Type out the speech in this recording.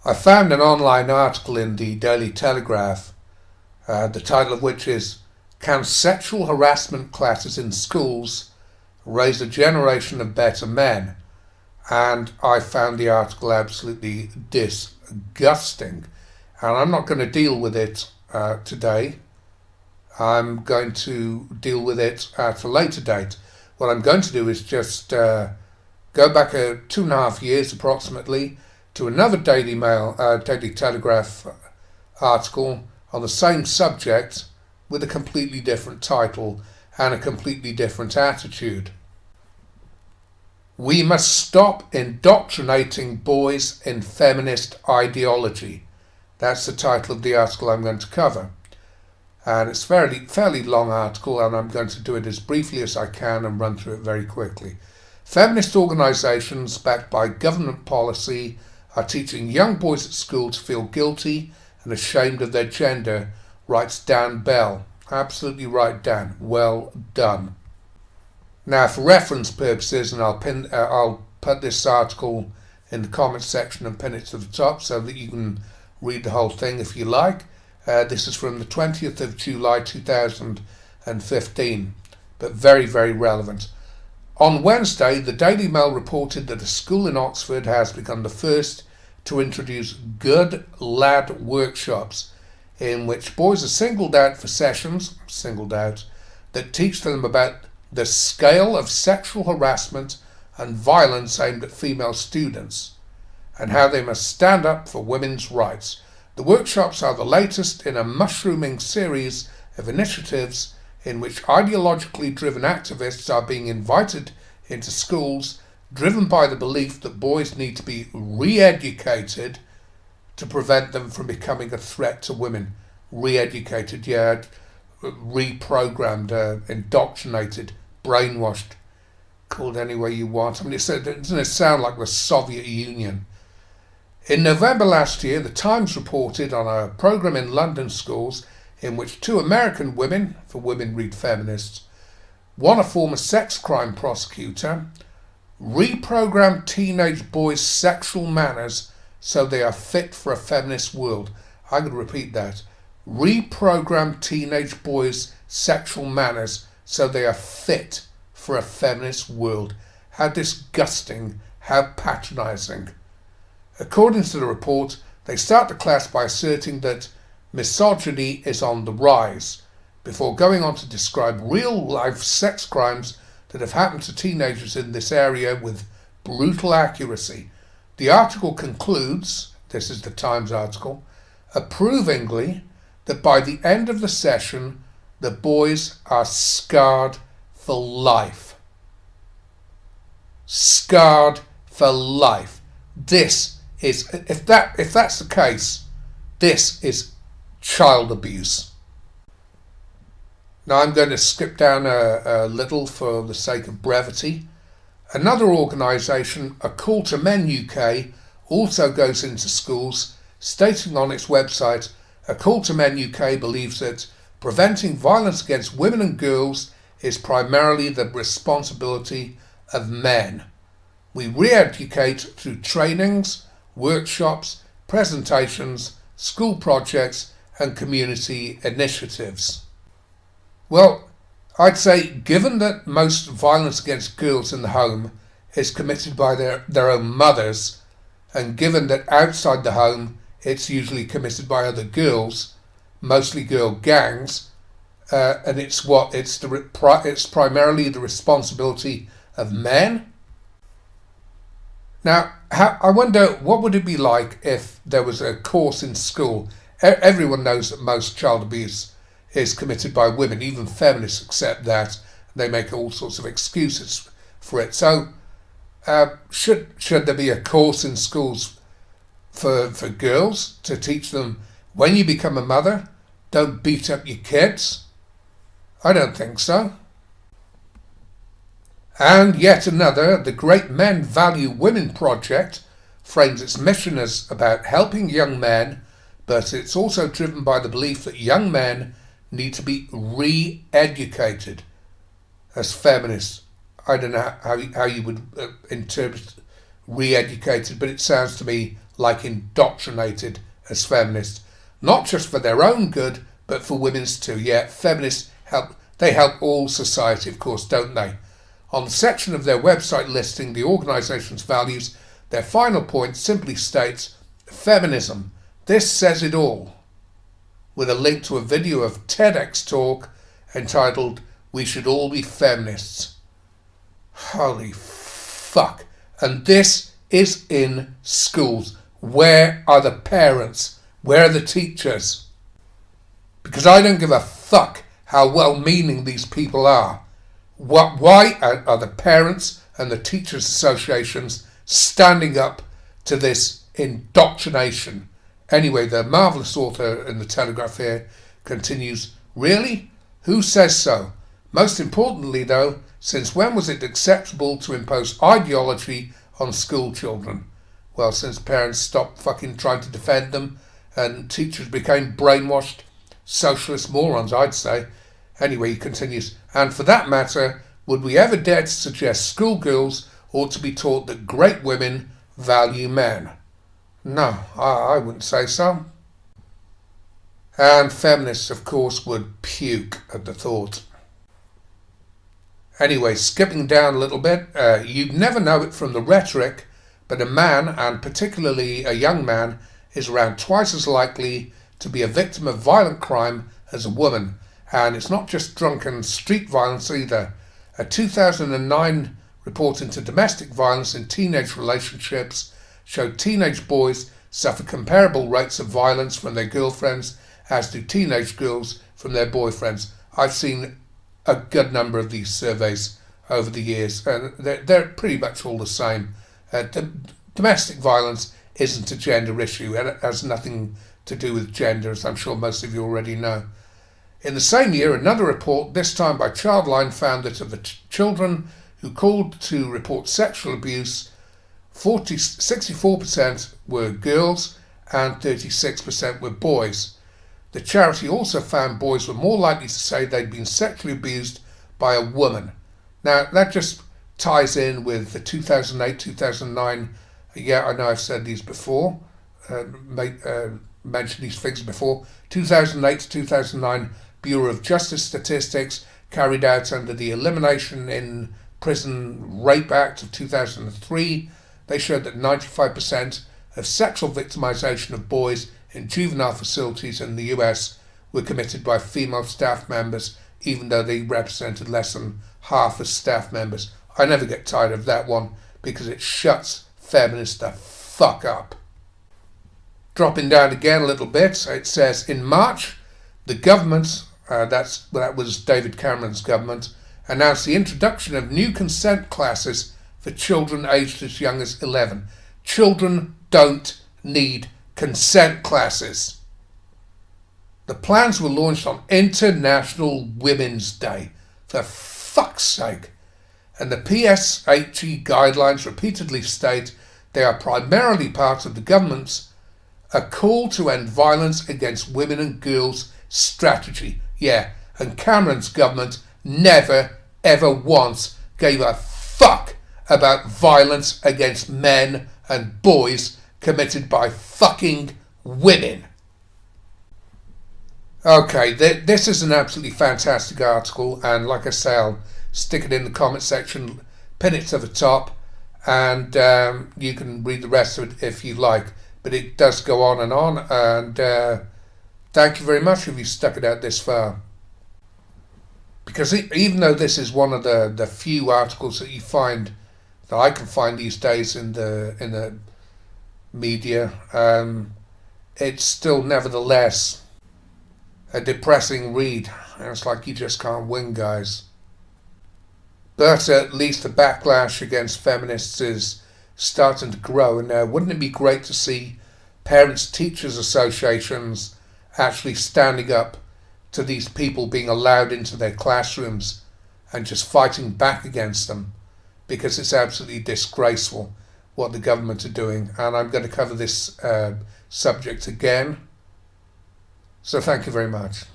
I found an online article in the Daily Telegraph, the title of which is "Can Sexual Harassment Classes in Schools Raise a Generation of Better Men?" And I found the article absolutely disgusting. And I'm not going to deal with it today. I'm going to deal with it at a later date. What I'm going to do is just go back 2.5 years approximately to another Daily Telegraph article on the same subject with a completely different title and a completely different attitude. We must stop indoctrinating boys in feminist ideology. That's the title of the article I'm going to cover. And it's a fairly long article, and I'm going to do it as briefly as I can and run through it very quickly. Feminist organisations backed by government policy are teaching young boys at school to feel guilty and ashamed of their gender, writes Dan Bell. Absolutely right, Dan. Well done. Now, for reference purposes, and I'll put this article in the comments section and pin it to the top so that you can read the whole thing if you like. This is from the 20th of July 2015, but very, very relevant. On Wednesday, the Daily Mail reported that a school in Oxford has become the first to introduce Good Lad workshops in which boys are singled out for sessions, that teach them about the scale of sexual harassment and violence aimed at female students and how they must stand up for women's rights. The workshops are the latest in a mushrooming series of initiatives in which ideologically driven activists are being invited into schools, driven by the belief that boys need to be re-educated to prevent them from becoming a threat to women. Re-educated, yeah, reprogrammed, indoctrinated, brainwashed, called any way you want. I mean, doesn't it sound like the Soviet Union? In November last year, the Times reported on a programme in London schools in which 2 American women, for women read Feminists, one a former sex crime prosecutor, reprogrammed teenage boys' sexual manners so they are fit for a feminist world. I'm going to repeat that. Reprogram teenage boys' sexual manners so they are fit for a feminist world. How disgusting, how patronising. According to the report, they start the class by asserting that misogyny is on the rise, before going on to describe real-life sex crimes that have happened to teenagers in this area with brutal accuracy. The article concludes, this is the Times article, approvingly that by the end of the session, the boys are scarred for life. Scarred for life. This is, if that's the case, this is child abuse. Now I'm going to skip down a little for the sake of brevity. Another organisation, A Call to Men UK, also goes into schools, stating on its website, A Call to Men UK believes that preventing violence against women and girls is primarily the responsibility of men. We re-educate through trainings, workshops, presentations, school projects and community initiatives. Well, I'd say given that most violence against girls in the home is committed by their own mothers, and given that outside the home it's usually committed by other girls, mostly girl gangs, and it's primarily the responsibility of men. Now, I wonder what would it be like if there was a course in school. Everyone knows that most child abuse is committed by women, even feminists accept that. They make all sorts of excuses for it. So, should there be a course in schools for girls to teach them when you become a mother, don't beat up your kids? I don't think so. And yet another, the Great Men Value Women project, frames its mission as about helping young men, but it's also driven by the belief that young men need to be re-educated. As feminists, I don't know how you would interpret re-educated, but it sounds to me like indoctrinated as feminists. Not just for their own good, but for women's too. Yeah, feminists help all society, of course, don't they? On the section of their website listing the organisation's values, their final point simply states, feminism. This says it all. With a link to a video of TEDx talk entitled, We Should All Be Feminists. Holy fuck. And this is in schools. Where are the parents? Where are the teachers? Because I don't give a fuck how well-meaning these people are. Why are the parents and the teachers' associations standing up to this indoctrination? Anyway, the marvellous author in the Telegraph here continues, really? Who says so? Most importantly, though, since when was it acceptable to impose ideology on school children? Well, since parents stopped fucking trying to defend them and teachers became brainwashed socialist morons, I'd say. Anyway, he continues, and for that matter, would we ever dare to suggest schoolgirls ought to be taught that great women value men? No, I wouldn't say so. And feminists, of course, would puke at the thought. Anyway, skipping down a little bit, you'd never know it from the rhetoric, but a man, and particularly a young man, is around twice as likely to be a victim of violent crime as a woman. And it's not just drunken street violence either. A 2009 report into domestic violence in teenage relationships showed teenage boys suffer comparable rates of violence from their girlfriends as do teenage girls from their boyfriends. I've seen a good number of these surveys over the years, and they're pretty much all the same. Domestic violence isn't a gender issue, and it has nothing to do with gender, as I'm sure most of you already know. In the same year, another report, this time by Childline, found that of the children who called to report sexual abuse, 64% were girls and 36% were boys. The charity also found boys were more likely to say they'd been sexually abused by a woman. Now, that just ties in with the 2008-2009, yeah, I know I've said these before, mentioned these figures before, 2008-2009 Bureau of Justice statistics carried out under the Elimination in Prison Rape Act of 2003. They showed that 95% of sexual victimization of boys in juvenile facilities in the US were committed by female staff members, even though they represented less than half as staff members. I never get tired of that one because it shuts feminists the fuck up. Dropping down again a little bit, it says, in March, the government, that was David Cameron's government, announced the introduction of new consent classes for children aged as young as 11. Children don't need consent classes. The plans were launched on International Women's Day, for fuck's sake. And the PSHE guidelines repeatedly state they are primarily part of the government's a call to end violence against women and girls strategy. Yeah, and Cameron's government never, ever once gave a fuck about violence against men and boys committed by fucking women. Okay, this is an absolutely fantastic article, and like I say, I'll stick it in the comment section, pin it to the top, and you can read the rest of it if you like. But it does go on, and thank you very much if you stuck it out this far. Because even though this is one of the few articles that you find, that I can find these days in the media, it's still nevertheless a depressing read. And it's like you just can't win, guys. But at least the backlash against feminists is starting to grow, and wouldn't it be great to see parents, teachers associations actually standing up to these people being allowed into their classrooms and just fighting back against them, because it's absolutely disgraceful what the government are doing. And I'm going to cover this subject again, so thank you very much.